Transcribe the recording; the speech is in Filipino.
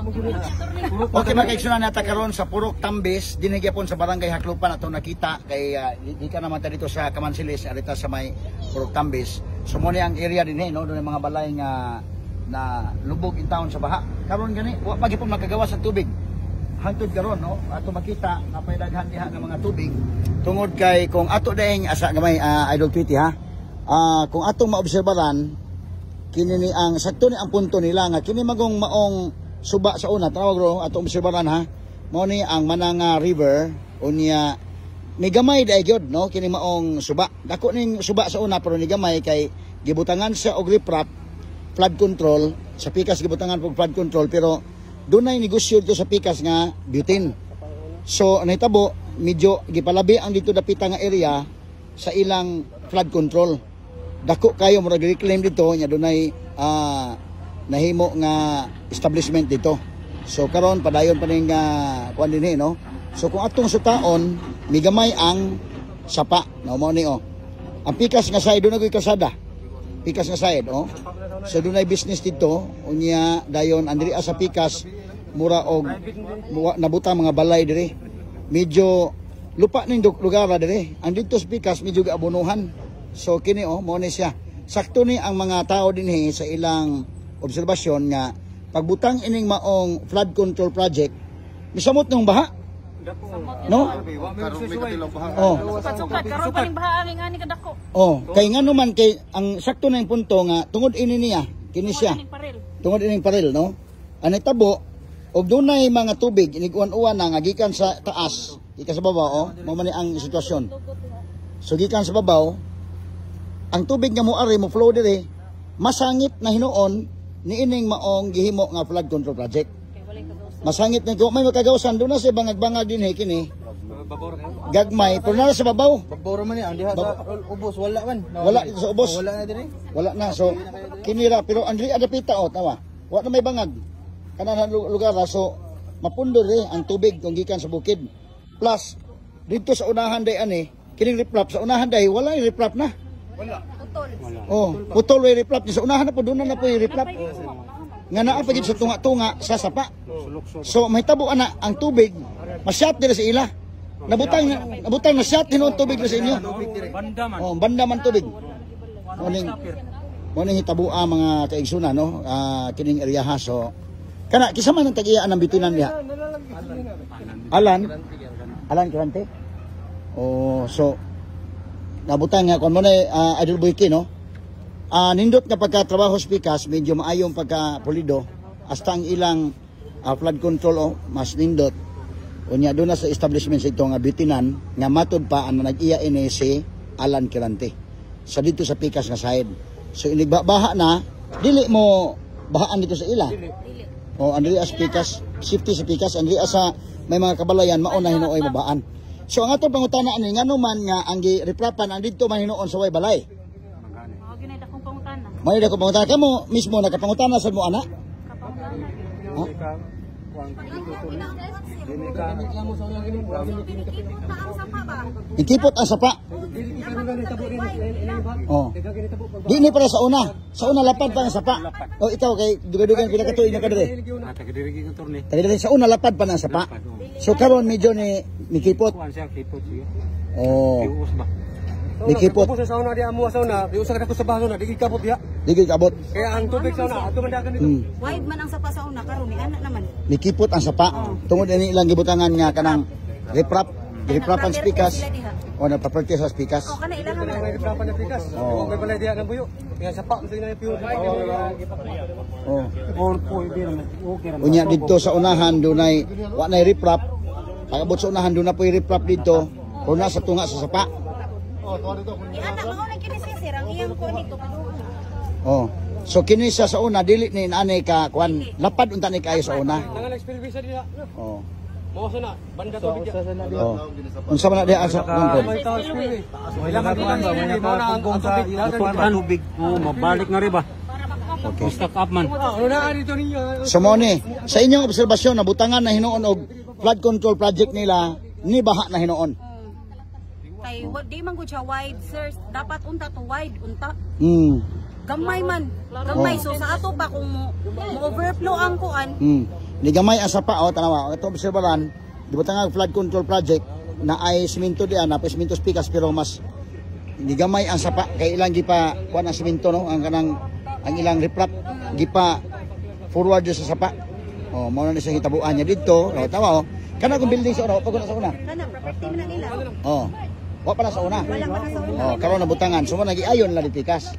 Okay, makaigsunan nata karon sa Purok Tambis, dinigyapon sa barangay Haklupan ato nakita kay di ka naman ta dito sa Kamansilis arita sa may Purok Tambis. So mo ang area din no, doon mga balay nga na lubog in town sa baha. Karon gani wa pa gyud makagawas sa tubig. Hangtod karon no, ato makita napay daghan diha nga mga tubig tungod kay kung ato daing asa gamay Idol Tweety ha. Kung atong maobserbaran kini ni ang sakto ni ang punto nila nga kini magong maong suba sa una tawag ro atong obserbaran ha, mao ni ang Mananga River unya may gamay daay gyud no kini maong suba dako ning suba sa una pero ni gamay kay gibutangan sa og riprap flood control sa pikas gibutangan og flood control pero dunay negosyo dito sa pikas nga butane. So nahitabo medyo gipalabi ang dito dapita nga area sa ilang flood control. Dako kayo murag reclaim dito nya dunay nahimo nga establishment dito. So karon padayon pa ning kuan dinhi no. So kung atong sutaon migamay ang sapa no mo ni ang pikas nga side dunay kalsada. Pikas nga side so dunay business dito unya dayon andiri sa pikas mura og nabuta mga balay diri. Medyo lupa ning lugar diri. Ang dito sa pikas medyo gaabonuhan. So kini mo ni siya. Sakto ni ang mga tao dinhi sa ilang obserbasyon nga pagbutang ining maong flood control project misamot ng baha no sukat karon pa ning baha ang ani kadako kay ngano man kay ang sakto na yung punto nga tungod ini niya kini siya tungod ining paril no ani tabo og dunay mga tubig iniguan-uwan na nga gikan sa taas gikan sa babaw mao man ang sitwasyon. So gikan sa babaw ang tubig nga moari mo flow dire masangit na hinuon ni ining maong gihimo nga flood control project. Masangit na ko may makagawasan doon na sa bangag-bangag din kini. Gagmay pero na sa babaw. Baboro man ni ang diha sa ubos wala man. Wala sa ubos. Wala na dire. Wala na so kinira pero andri adapita tawa. Wa na may bangag. Kanan lugar so mapundor ang tubig kung gikan sa bukid. Plus dito sa unahan day ani kining riprap sa unahan day wala yung riprap na. Wala. Putol way riprap sa unahan na po doon na po yung riprap. Nga naa pa gid sa tunga-tunga sa sapa. So mahitabo ana ang tubig masyat dira sa ila. Nabutang na shot hinuon tubig sa inyo. Banda man. Banda man tubig. Morning hitabo mga kaigsunan no. Kining area ha so kana kisa man ang tag-iya ng bitunan niya. Alan Kirante. So nabutang nga kon mo na Idol Boyki no. Nindot nga pagkatrabaho sa pikas medyo maayong pagka-pulido hasta ang ilang flood control mas nindot unya doon na sa establishment sa ito nga bitinan nga matod pa ang nag-iya ini si Alan Kirante sa dito sa pikas nga side. So inigbaha na dili mo bahaan dito sa ila andri as pikas safety sa pikas andri sa may mga kabalayan mao na hinuoy mabaan. So ang atong pangutana ani ngano man nga ang gireplapan ang dito man hinuon sa way balay. May dako pangutana kamo mismo nakapangutana sa mo ana? Ikipot ang sapa. Di ni para sa una. Sa una lapad pa ang sapa. Ikaw kay dugadugan pila ka tuig na kadire. Taga sa una lapad pa ang sapa. So karon medyo ni mikipot. Dikipot. Sa sauna dia amo sauna, di usa ka sa bahana, di kabot dia. Di kabot. Kaya ang tubig sauna, ato man dagan dito. Wide man ang sapa sauna karon ni anak naman. Dikipot ang sapa. Tungod ini ilang gibutangan nga kanang riprapan spikas. Na property sa spikas. Kana ilang naman riprapan sa spikas. May balay dia ng buyo. Kaya sapa mo sa pure. Unya dito sa unahan dunay wa nay riprap. Pagabot sa unahan dunay po riprap dito. Una sa tunga sa sapa. Anak mo na kini sisir ang iyang ko nito. So kini sa una dili ni anay ka kwan lapad unta ni kayo sa una. Nangal experience dia. Mo sana banda tubig dia. Unsa man dia asa kwan. Ilang ka ang tubig mabalik na riba. Okay. Stock up man. So mo ni sa inyong obserbasyon nabutangan na hinuon og flood control project nila ni baha na hinuon. Kay di man gud siya wide sir, dapat unta to wide unta. Gamay man, gamay so sa ato pa kung mo overflow ang kuan. Ni gamay ang sapa oh tanawa. Ito obserbaran, di ba tanga flood control project na ay simento diyan, na simento pikas pero mas ni gamay ang sapa kay ilang gipa kuan ang simento no, ang kanang ang ilang riprap gipa forward sa sapa. Oh, mao na siya hitabuan niya didto. Oh, tawa oh. Kana kung building sa una, pag na sa una. Kana property man nila. Oh. Wa pa na sa una. Wala pa na sa una. Oh, karon nabutangan. Sumo nagiayon la di pikas.